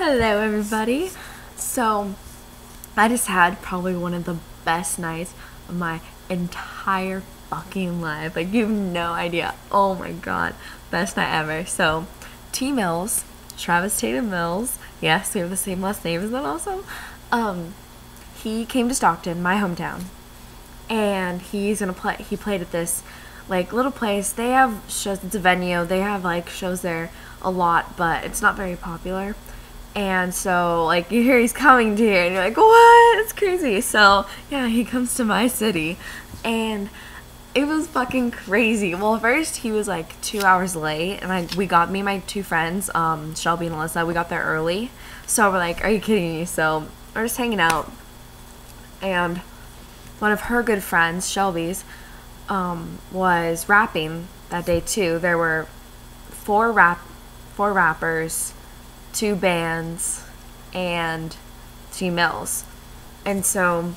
Hello everybody. So I just had probably one of the best nights of my entire fucking life. Like, you have no idea. Oh my god. Best night ever. So T-Mills, Travis Tatum Mills, yes, we have the same last name, isn't that awesome? He came to Stockton, my hometown, and he played at this like little place. They have shows, it's a venue, they have like shows there a lot, but it's not very popular. And so, like, you hear he's coming to here, and you're like, what? It's crazy. So, yeah, he comes to my city, and it was fucking crazy. Well, first, he was, like, 2 hours late, and me and my two friends, Shelby and Alyssa, we got there early. So, we're like, are you kidding me? So, we're just hanging out, and one of her good friends, Shelby's, was rapping that day, too. There were four rappers, 2 bands, and T-Mills. And so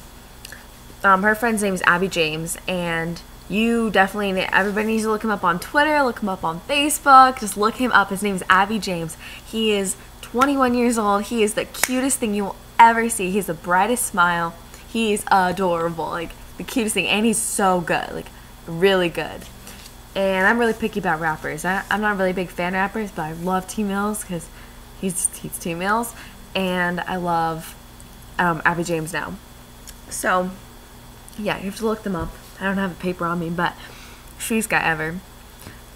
her friend's name is Abby James, and everybody needs to look him up on Twitter, look him up on Facebook, just look him up. His name is Abby James. He is 21 years old. He is the cutest thing you will ever see. He has the brightest smile. He's adorable, like the cutest thing, and he's so good, like really good. And I'm really picky about rappers. I'm not really a big fan of rappers, but I love T-Mills because he's T-Mills, and I love Abby James now. So, yeah, you have to look them up. I don't have a paper on me, but sweetest guy ever.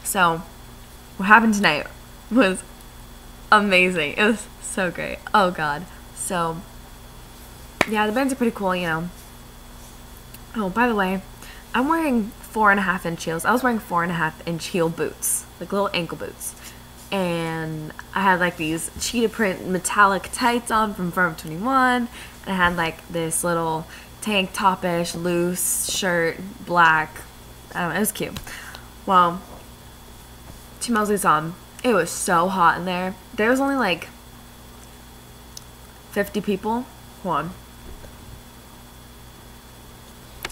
So, what happened tonight was amazing. It was so great. Oh, God. So, yeah, the bands are pretty cool, you know. Oh, by the way, I'm wearing 4.5-inch heels. I was wearing 4.5-inch heel boots, like little ankle boots. And I had like these cheetah print metallic tights on from Forever 21. And I had like this little tank top-ish loose shirt, black. I don't know, it was cute. Well, T-Mills was on. It was so hot in there. There was only like 50 people. Hold on.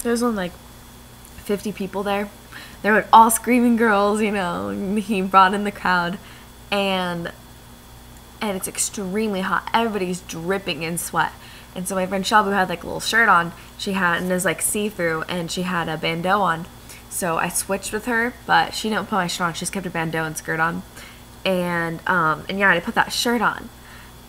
There was only like 50 people there. They were like all screaming girls, you know. And he brought in the crowd. And it's extremely hot. Everybody's dripping in sweat. And so my friend Shelby had like a little shirt on. And it was like see-through, and she had a bandeau on. So I switched with her, but she didn't put my shirt on. She just kept her bandeau and skirt on. And yeah, I put that shirt on.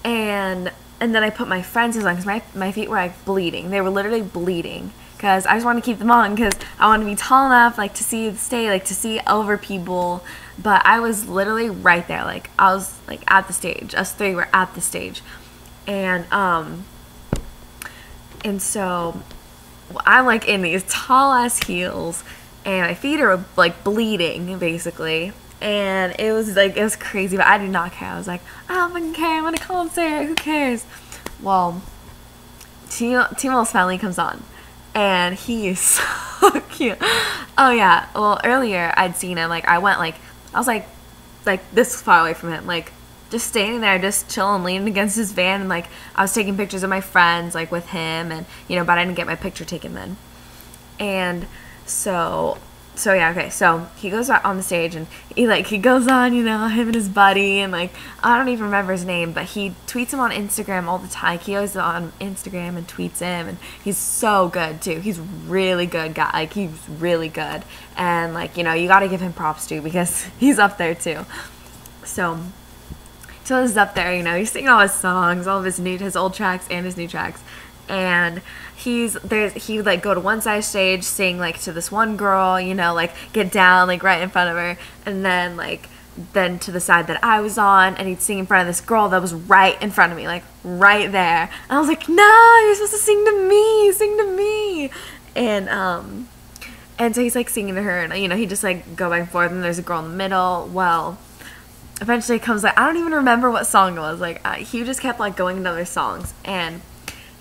And then I put my friend's on because my feet were like bleeding. They were literally bleeding. Because I just wanted to keep them on because I wanted to be tall enough, like, to see the stage, like, to see over people. But I was literally right there. Like, I was, like, at the stage. Us three were at the stage. And so I'm, like, in these tall-ass heels. And my feet are, like, bleeding, basically. And it was crazy. But I did not care. I was like, I don't fucking care. I'm at a concert. Who cares? Well, T-Mills finally comes on. And he is so cute. Oh yeah. Well, earlier I'd seen him. Like, I was like this far away from him. Like, just standing there, just chilling, leaning against his van, and like I was taking pictures of my friends, like with him, and you know, but I didn't get my picture taken then. And so yeah, okay. So he goes out on the stage, and he goes on, you know, him and his buddy, and like I don't even remember his name, but he tweets him on Instagram all the time. He always on Instagram and tweets him, and he's so good too. He's really good guy. Like, he's really good, and like, you know, you got to give him props too because he's up there too. So he's up there, you know, he's singing all his songs, all of his old tracks and his new tracks. And he would like go to one side of the stage, sing like to this one girl, you know, like get down like right in front of her, and then to the side that I was on, and he'd sing in front of this girl that was right in front of me, like right there. And I was like, no, you're supposed to sing to me. And so he's like singing to her, and you know, he just like go back and forth, and there's a girl in the middle. Well, eventually it comes, like, I don't even remember what song it was. Like, he just kept like going into other songs, and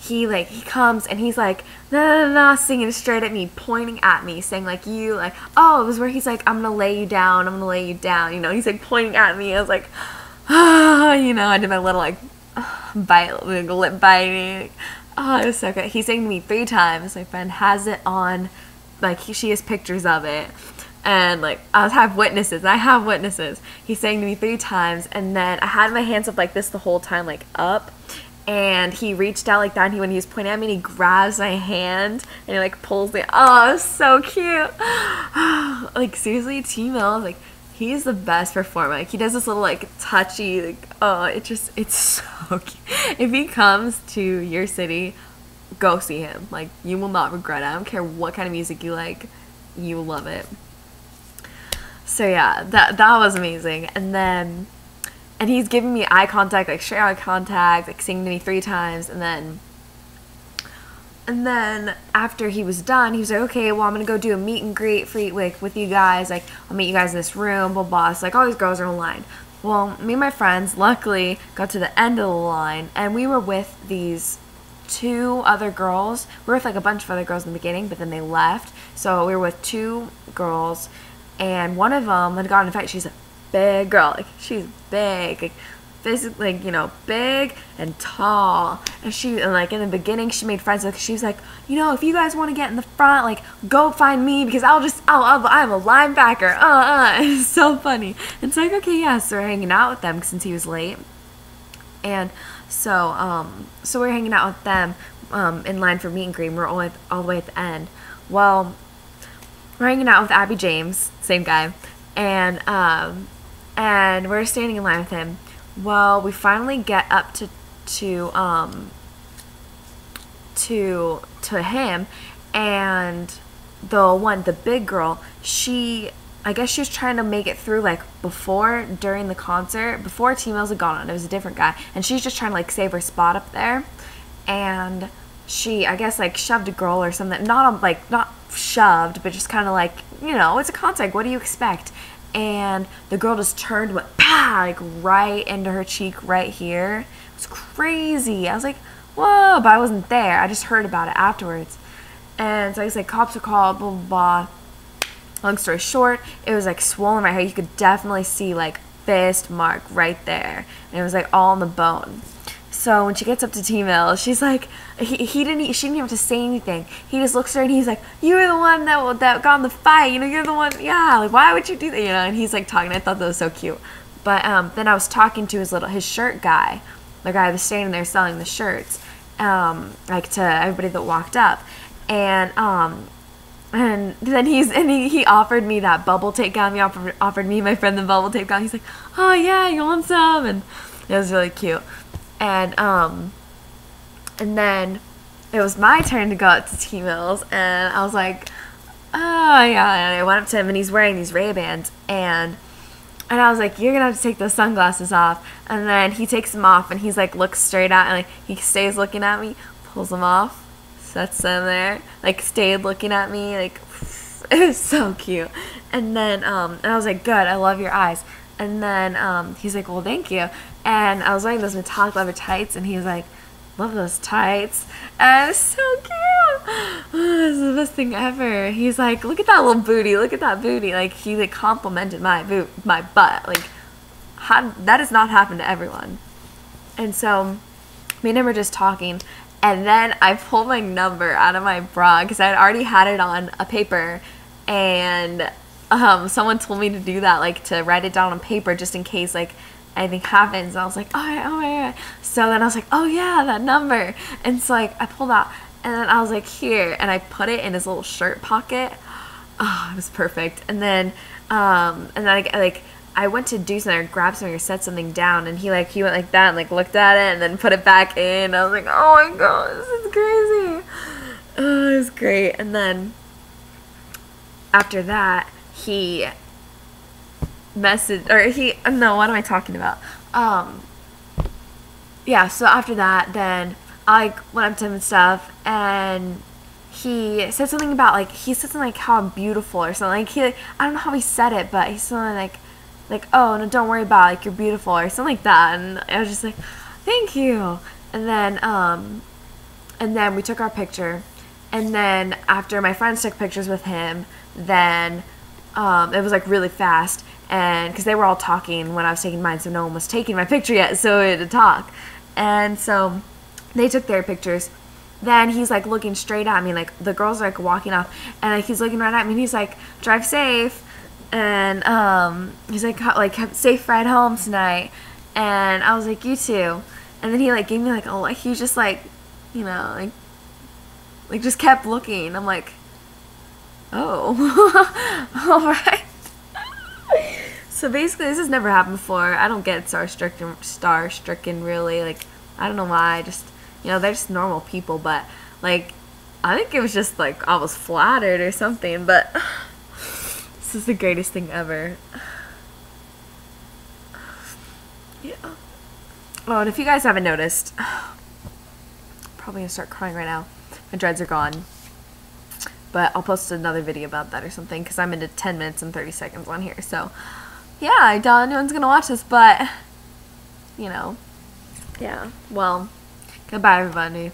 he comes and he's like, no, singing straight at me, pointing at me, saying like, you, like, oh, it was where he's like, I'm gonna lay you down, you know, he's like pointing at me. I was like, ah, you know, I did my little like bite, like, lip biting. Oh, it was so good. He sang to me 3 times. My friend has it on, like, she has pictures of it. and like I have witnesses. I have witnesses. He sang to me 3 times, and then I had my hands up like this the whole time, like up. And he reached out like that, and when he was pointing at me, and he grabs my hand and he like pulls me. Oh, it was so cute. Like seriously, tmills, like he's the best performer. Like he does this little like touchy, like oh, it's so cute. If he comes to your city, go see him. Like you will not regret it. I don't care what kind of music you like, you will love it. So yeah, that was amazing. And he's giving me eye contact, like straight eye contact, like singing to me 3 times, and then after he was done, he was like, okay, well, I'm gonna go do a meet and greet for like with you guys, like I'll meet you guys in this room, blah blah. So like all these girls are in line. Well, me and my friends luckily got to the end of the line, and we were with these 2 other girls. We were with like a bunch of other girls in the beginning, but then they left. So we were with 2 girls, and one of them had gotten in a fight. She's a big girl, like she's big, like physically, like, you know, big and tall. And like in the beginning she made friends with, she was like, you know, if you guys want to get in the front, like go find me, because I'm a linebacker. It's so funny. And so like, okay, yeah, so we're hanging out with them since he was late. And so we're hanging out with them in line for meet and greet. We're all the way at the end. Well, we're hanging out with Abby James, same guy, and we're standing in line with him. Well, we finally get up to him, and the big girl, I guess she was trying to make it through like during the concert, before tmills had gone on. It was a different guy, and she's just trying to like save her spot up there, and she, I guess, like shoved a girl or something. Not shoved, but just kind of like, you know, it's a concert, what do you expect? And the girl just turned, went pow, like right into her cheek right here. It was crazy. I was like, whoa, but I wasn't there. I just heard about it afterwards. And so I was like, cops are called, blah blah blah. Long story short, it was like swollen right here. You could definitely see like fist mark right there, and it was like all on the bone. So when she gets up to tmills, she's like, she didn't even have to say anything. He just looks at her and he's like, you were the one that got in the fight, you know, you're the one, yeah, like why would you do that, you know? And he's like talking. I thought that was so cute. But then I was talking to his shirt guy, the guy that was standing there selling the shirts, like to everybody that walked up, and then he offered me that bubble tape gum. He offered me and my friend the bubble tape gum. He's like, oh yeah, you want some? And it was really cute. And then it was my turn to go up to tmills, and I was like, oh yeah, and I went up to him, and he's wearing these Ray-Bans, and I was like, you're gonna have to take those sunglasses off. And then he takes them off, and he's like, looks straight at, and like he stays looking at me, pulls them off, sets them there, like stayed looking at me, like it was so cute. And then and I was like, good, I love your eyes. And then he's like, well, thank you. And I was wearing those metallic leather tights, and he was like, love those tights. And it's so cute. Oh, this is the best thing ever. He's like, look at that little booty. Look at that booty. Like, he like complimented my butt. Like, that does not happen to everyone. And so me and him were just talking, and then I pulled my number out of my bra because I had already had it on a paper, and someone told me to do that, like to write it down on paper just in case like anything happens. And I was like, oh yeah. So then I was like, oh yeah, that number. And so like I pulled out, and then I was like, here, and I put it in his little shirt pocket. Oh, it was perfect. And then I went to do something, or grab something, or set something down, and he went like that and like looked at it and then put it back in. I was like, oh my god, this is crazy. Oh, it was great. And then after that, he messaged, or no, what am I talking about? Yeah, so after that, then I went up to him and stuff, and he said something about how I'm beautiful or something. Like I don't know how he said it, but he's something like, oh no, don't worry about it, like you're beautiful or something like that. And I was just like, thank you. And then we took our picture, and then after my friends took pictures with him, then it was like really fast, and because they were all talking when I was taking mine, so no one was taking my picture yet, so we had to talk. And so they took their pictures. Then he's like looking straight at me, like the girls are like walking off, and like he's looking right at me, and he's like, drive safe. And he's like have a safe ride home tonight. And I was like, you too. And then he like gave me like a, he was just like, you know, like just kept looking. I'm like, oh, all right. So basically, this has never happened before. I don't get star-stricken really. Like, I don't know why. Just, you know, they're just normal people. But like, I think it was just like I was flattered or something. But this is the greatest thing ever. Yeah. Oh, and if you guys haven't noticed, probably gonna start crying right now. My dreads are gone. But I'll post another video about that or something because I'm into 10 minutes and 30 seconds on here. So, yeah, I doubt anyone's gonna watch this, but, you know, yeah. Well, goodbye, everybody.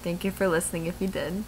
Thank you for listening if you did.